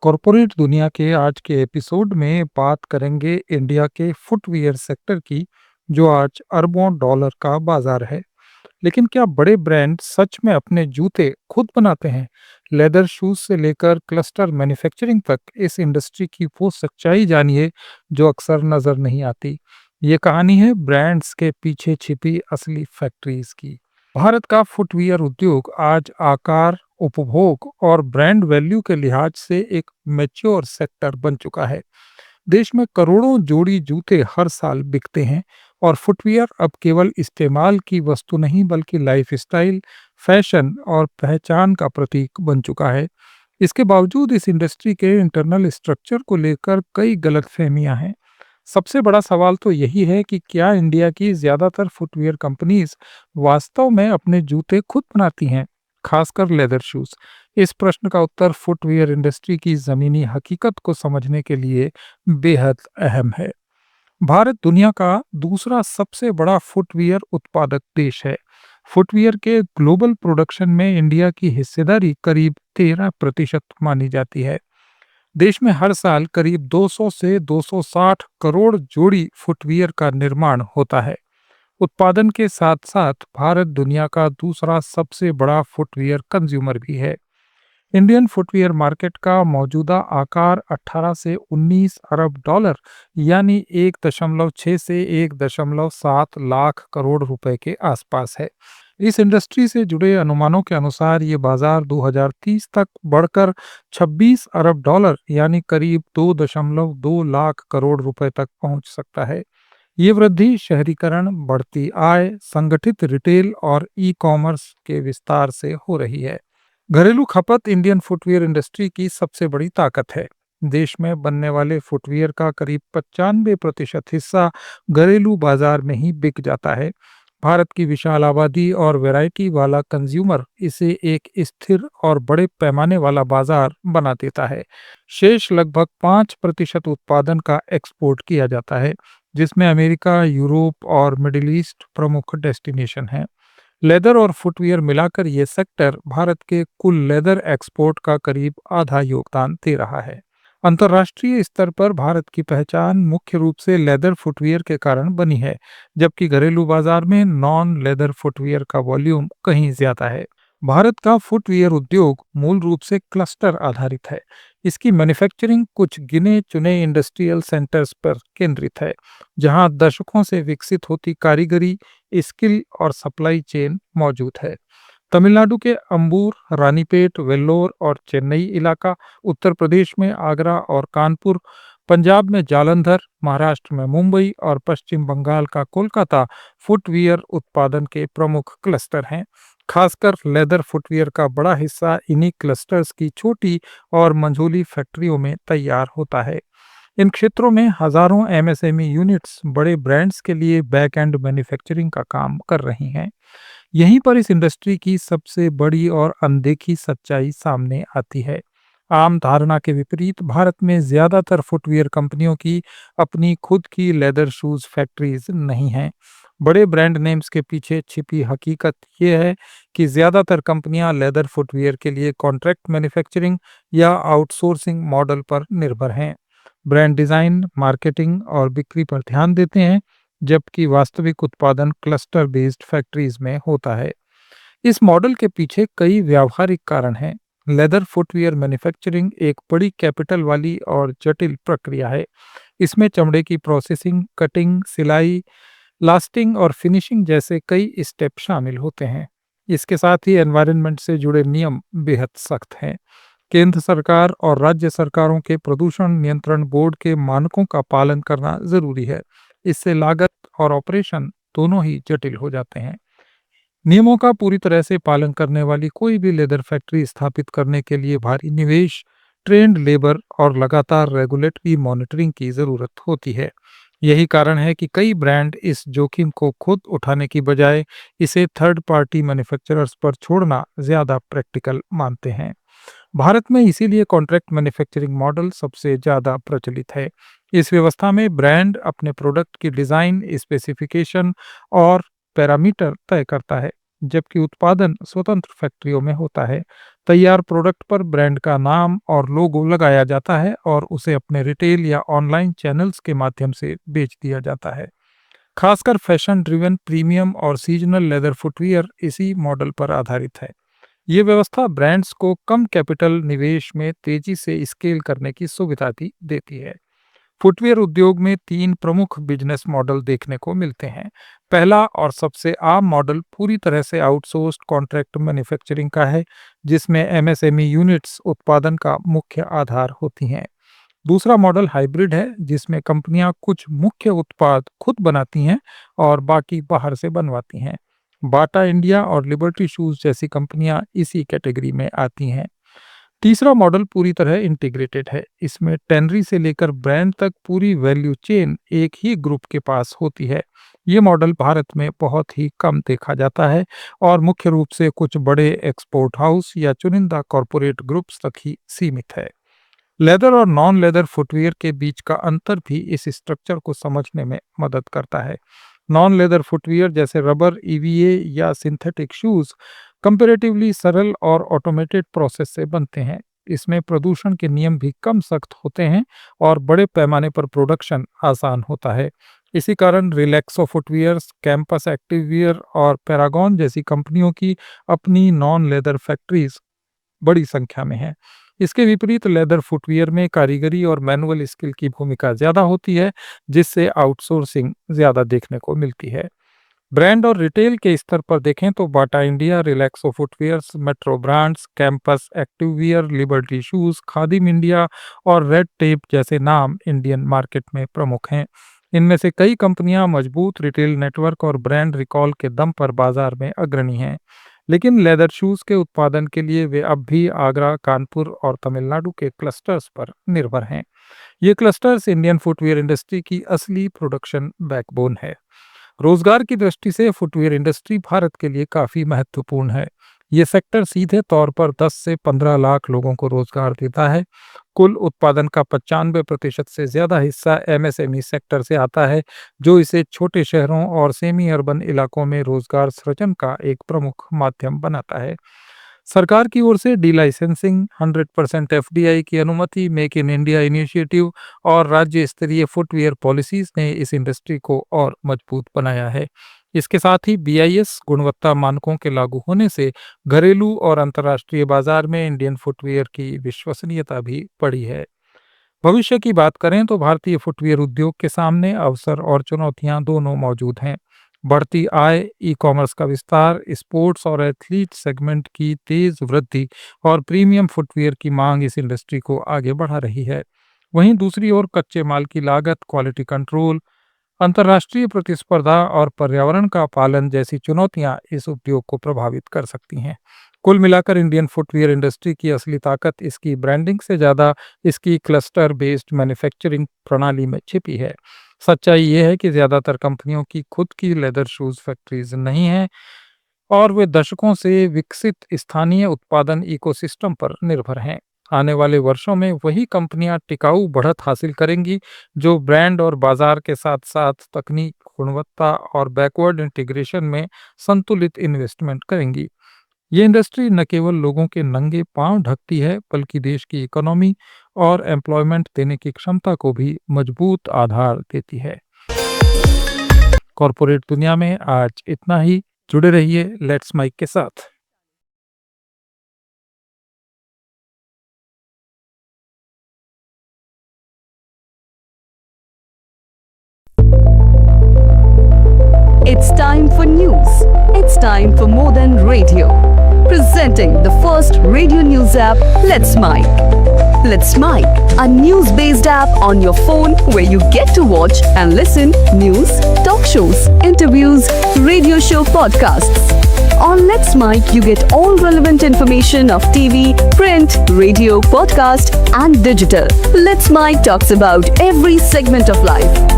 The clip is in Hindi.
कॉरपोरेट दुनिया के आज के एपिसोड में बात करेंगे इंडिया के फुटवियर सेक्टर की, जो आज अरबों डॉलर का बाजार है। लेकिन क्या बड़े ब्रांड सच में अपने जूते खुद बनाते हैं? लेदर शूज से लेकर क्लस्टर मैन्युफैक्चरिंग तक इस इंडस्ट्री की वो सच्चाई जानिए जो अक्सर नजर नहीं आती। ये कहानी है ब्रांड्स के पीछे छिपी असली फैक्ट्रीज की। भारत का फुटवियर उद्योग आज आकार, उपभोग और ब्रांड वैल्यू के लिहाज से एक मैच्योर सेक्टर बन चुका है। देश में करोड़ों जोड़ी जूते हर साल बिकते हैं और फुटवियर अब केवल इस्तेमाल की वस्तु नहीं बल्कि लाइफस्टाइल, फैशन और पहचान का प्रतीक बन चुका है। इसके बावजूद इस इंडस्ट्री के इंटरनल स्ट्रक्चर को लेकर कई गलतफहमियां हैं। सबसे बड़ा सवाल तो यही है कि क्या इंडिया की ज्यादातर फुटवियर कंपनीज वास्तव में अपने जूते खुद बनाती हैं, खासकर लेदर शूज? इस प्रश्न का उत्तर फुटवियर इंडस्ट्री की जमीनी हकीकत को समझने के लिए बेहद अहम है। भारत दुनिया का दूसरा सबसे बड़ा फुटवियर उत्पादक देश है। फुटवियर के ग्लोबल प्रोडक्शन में इंडिया की हिस्सेदारी करीब 13% मानी जाती है। देश में हर साल करीब 200 से 260 करोड़ जोड़ी फुटवियर का निर्माण होता है। उत्पादन के साथ साथ भारत दुनिया का दूसरा सबसे बड़ा फुटवियर कंज्यूमर भी है। इंडियन फुटवियर मार्केट का मौजूदा आकार 18 से 19 अरब डॉलर यानी 1.6 से 1.7 लाख करोड़ रुपए के आसपास है। इस इंडस्ट्री से जुड़े अनुमानों के अनुसार ये बाजार 2030 तक बढ़कर 26 अरब डॉलर यानी करीब 2.2 लाख करोड़ रुपए तक पहुंच सकता है। ये वृद्धि शहरीकरण, बढ़ती आय, संगठित रिटेल और ई कॉमर्स के विस्तार से हो रही है। घरेलू खपत इंडियन फुटवियर इंडस्ट्री की सबसे बड़ी ताकत है। देश में बनने वाले फुटवियर का करीब 95% हिस्सा घरेलू बाजार में ही बिक जाता है। भारत की विशाल आबादी और वैरायटी वाला कंज्यूमर इसे एक स्थिर और बड़े पैमाने वाला बाजार बना देता है। शेष लगभग 5% उत्पादन का एक्सपोर्ट किया जाता है, जिसमें अमेरिका, यूरोप और मिडिल ईस्ट प्रमुख डेस्टिनेशन हैं। लेदर और फुटवियर मिलाकर ये सेक्टर भारत के कुल लेदर एक्सपोर्ट का करीब आधा योगदान दे रहा है। अंतर्राष्ट्रीय स्तर पर भारत की पहचान मुख्य रूप से लेदर फुटवियर के कारण बनी है, जबकि घरेलू बाजार में नॉन लेदर फुटवियर का वॉल्यूम कहीं ज्यादा है। भारत का फुटवियर उद्योग मूल रूप से क्लस्टर आधारित है। इसकी मैन्युफैक्चरिंग कुछ गिने चुने इंडस्ट्रियल सेंटर्स पर केंद्रित है, जहां दशकों से विकसित होती कारीगरी, स्किल और सप्लाई चेन मौजूद है। तमिलनाडु के अंबूर, रानीपेट, वेल्लोर और चेन्नई इलाका, उत्तर प्रदेश में आगरा और कानपुर, पंजाब में जालंधर, महाराष्ट्र में मुंबई और पश्चिम बंगाल का कोलकाता फुटवियर उत्पादन के प्रमुख क्लस्टर हैं। खासकर लेदर फुटवियर का बड़ा हिस्सा इन्हीं क्लस्टर्स की छोटी और मंझोली फैक्ट्रियों में तैयार होता है। इन क्षेत्रों में हजारों एमएसएमई यूनिट्स बड़े ब्रांड्स के लिए बैक एंड मैन्युफैक्चरिंग का काम कर रही हैं। यहीं पर इस इंडस्ट्री की सबसे बड़ी और अनदेखी सच्चाई सामने आती है। आम धारणा के विपरीत भारत में ज्यादातर फुटवियर कंपनियों की अपनी खुद की लेदर शूज फैक्ट्रीज नहीं हैं। बड़े ब्रांड नेम्स के पीछे छिपी हकीकत यह है कि ज्यादातर कंपनियां लेदर फुटवियर के लिए कॉन्ट्रैक्ट मैन्युफैक्चरिंग या आउटसोर्सिंग मॉडल पर निर्भर हैं। ब्रांड डिजाइन, मार्केटिंग और बिक्री पर ध्यान देते हैं, जबकि वास्तविक उत्पादन क्लस्टर बेस्ड फैक्ट्रीज में होता है। इस मॉडल के पीछे कई व्यावहारिक कारण हैं। लेदर फुटवियर मैन्युफैक्चरिंग एक बड़ी कैपिटल वाली और जटिल प्रक्रिया है। इसमें चमड़े की प्रोसेसिंग, कटिंग, सिलाई, लास्टिंग और फिनिशिंग जैसे कई स्टेप शामिल होते हैं। इसके साथ ही एनवायरनमेंट से जुड़े नियम बेहद सख्त हैं। केंद्र सरकार और राज्य सरकारों के प्रदूषण नियंत्रण बोर्ड के मानकों का पालन करना जरूरी है। इससे लागत और ऑपरेशन दोनों ही जटिल हो जाते हैं। नियमों का पूरी तरह से पालन करने वाली कोई भी लेदर फैक्ट्री स्थापित करने के लिए भारी निवेश, ट्रेंड लेबर और लगातार रेगुलेटरी मॉनिटरिंग की जरूरत होती है। यही कारण है कि कई ब्रांड इस जोखिम को खुद उठाने की बजाय इसे थर्ड पार्टी मैन्युफैक्चरर्स पर छोड़ना ज्यादा प्रैक्टिकल मानते हैं। भारत में इसीलिए कॉन्ट्रैक्ट मैन्युफैक्चरिंग मॉडल सबसे ज़्यादा प्रचलित है। इस व्यवस्था में ब्रांड अपने प्रोडक्ट की डिज़ाइन, स्पेसिफिकेशन और पैरामीटर तय करता है, जबकि उत्पादन स्वतंत्र फैक्ट्रियों में होता है। तैयार प्रोडक्ट पर ब्रांड का नाम और लोगो लगाया जाता है और उसे अपने रिटेल या ऑनलाइन चैनल्स के माध्यम से बेच दिया जाता है। खासकर फैशन ड्रिवन प्रीमियम और सीजनल लेदर फुटवियर इसी मॉडल पर आधारित है। ये व्यवस्था ब्रांड्स को कम कैपिटल निवेश में तेजी से स्केल करने की सुविधा भी देती है। फुटवियर उद्योग में 3 प्रमुख बिजनेस मॉडल देखने को मिलते हैं। पहला और सबसे आम मॉडल पूरी तरह से आउटसोर्स्ड कॉन्ट्रैक्ट मैन्युफैक्चरिंग का है, जिसमें एमएसएमई यूनिट्स उत्पादन का मुख्य आधार होती हैं। दूसरा मॉडल हाइब्रिड है, जिसमें कंपनियां कुछ मुख्य उत्पाद खुद बनाती हैं और बाकी बाहर से बनवाती हैं। बाटा इंडिया और लिबर्टी शूज जैसी कंपनियां इसी कैटेगरी में आती हैं। तीसरा मॉडल पूरी तरह इंटीग्रेटेड है। इसमें टेनरी से लेकर ब्रांड तक पूरी वैल्यू चेन एक ही ग्रुप के पास होती है। ये मॉडल भारत में बहुत ही कम देखा जाता है और मुख्य रूप से कुछ बड़े एक्सपोर्ट हाउस या चुनिंदा कॉरपोरेट ग्रुप्स तक ही सीमित है। लेदर और नॉन लेदर फुटवियर के बीच का अंतर भी इस स्ट्रक्चर को समझने में मदद करता है। नॉन लेदर फुटवियर जैसे रबर, ईवीए या सिंथेटिक शूज कंपैरेटिवली सरल और ऑटोमेटेड प्रोसेस से बनते हैं। इसमें प्रदूषण के नियम भी कम सख्त होते हैं और बड़े पैमाने पर प्रोडक्शन आसान होता है। इसी कारण रिलैक्सो फुटवियर्स, कैंपस एक्टिववियर और पैरागॉन जैसी कंपनियों की अपनी नॉन लेदर फैक्ट्रीज बड़ी संख्या में है। इसके विपरीत लेदर फुटवियर में कारीगरी और मैनुअल स्किल की भूमिका ज्यादा होती है, जिससे आउटसोर्सिंग ज्यादा देखने को मिलती है। ब्रांड और रिटेल के स्तर पर देखें तो Bata India, Relaxo footwears, Metro Brands, Campus Activewear, Liberty Shoes, Khadim India और रेड टेप जैसे नाम इंडियन मार्केट में प्रमुख हैं। इनमें से कई कंपनियां मजबूत रिटेल नेटवर्क और ब्रांड रिकॉल के दम पर बाजार में अग्रणी हैं। लेकिन लेदर शूज के उत्पादन के लिए वे अब भी आगरा, कानपुर और तमिलनाडु के क्लस्टर्स पर निर्भर हैं। ये क्लस्टर्स इंडियन फुटवियर इंडस्ट्री की असली प्रोडक्शन बैकबोन है। रोजगार की दृष्टि से फुटवियर इंडस्ट्री भारत के लिए काफी महत्वपूर्ण है। ये सेक्टर सीधे तौर पर 10 से 15 लाख लोगों को रोजगार देता है। कुल उत्पादन का 95% से ज्यादा हिस्सा एमएसएमई सेक्टर से आता है, जो इसे छोटे शहरों और सेमी अर्बन इलाकों में रोजगार सृजन का एक प्रमुख माध्यम बनाता है। सरकार की ओर से डी लाइसेंसिंग, 100% एफडीआई की अनुमति, मेक इन इंडिया इनिशिएटिव और राज्य स्तरीय फुटवियर पॉलिसीज ने इस इंडस्ट्री को और मजबूत बनाया है। इसके साथ ही बीआईएस गुणवत्ता मानकों के लागू होने से घरेलू और अंतर्राष्ट्रीय बाजार में इंडियन फुटवियर की विश्वसनीयता भी बढ़ी है। भविष्य की बात करें तो भारतीय फुटवियर उद्योग के सामने अवसर और चुनौतियां दोनों मौजूद हैं। बढ़ती आय, ई कॉमर्स का विस्तार, स्पोर्ट्स और एथलीट सेगमेंट की तेज वृद्धि और प्रीमियम फुटवियर की मांग इस इंडस्ट्री को आगे बढ़ा रही है। वहीं दूसरी ओर कच्चे माल की लागत, क्वालिटी कंट्रोल, अंतर्राष्ट्रीय प्रतिस्पर्धा और पर्यावरण का पालन जैसी चुनौतियां इस उद्योग को प्रभावित कर सकती हैं। कुल मिलाकर इंडियन फुटवियर इंडस्ट्री की असली ताकत इसकी ब्रांडिंग से ज़्यादा इसकी क्लस्टर बेस्ड मैन्युफैक्चरिंग प्रणाली में छिपी है। सच्चाई ये है कि ज़्यादातर कंपनियों की खुद की लेदर शूज़ फैक्ट्रीज नहीं हैं और वे दशकों से विकसित स्थानीय उत्पादन इकोसिस्टम पर निर्भर हैं। आने वाले वर्षों में वही कंपनियां टिकाऊ बढ़त हासिल करेंगी जो ब्रांड और बाजार के साथ साथ तकनीक, गुणवत्ता और बैकवर्ड इंटीग्रेशन में संतुलित इन्वेस्टमेंट करेंगी। ये इंडस्ट्री न केवल लोगों के नंगे पांव ढकती है, बल्कि देश की इकोनॉमी और एम्प्लॉयमेंट देने की क्षमता को भी मजबूत आधार देती है। कॉरपोरेट दुनिया में आज इतना ही। जुड़े रहिए लेट्स माइक के साथ। It's time for news. It's time for more than radio. Presenting the first radio news app, Let's Mic. Let's Mic, a news-based app on your phone where you get to watch and listen news, talk shows, interviews, radio show podcasts. On Let's Mic, you get all relevant information of TV, print, radio, podcast, and digital. Let's Mic talks about every segment of life.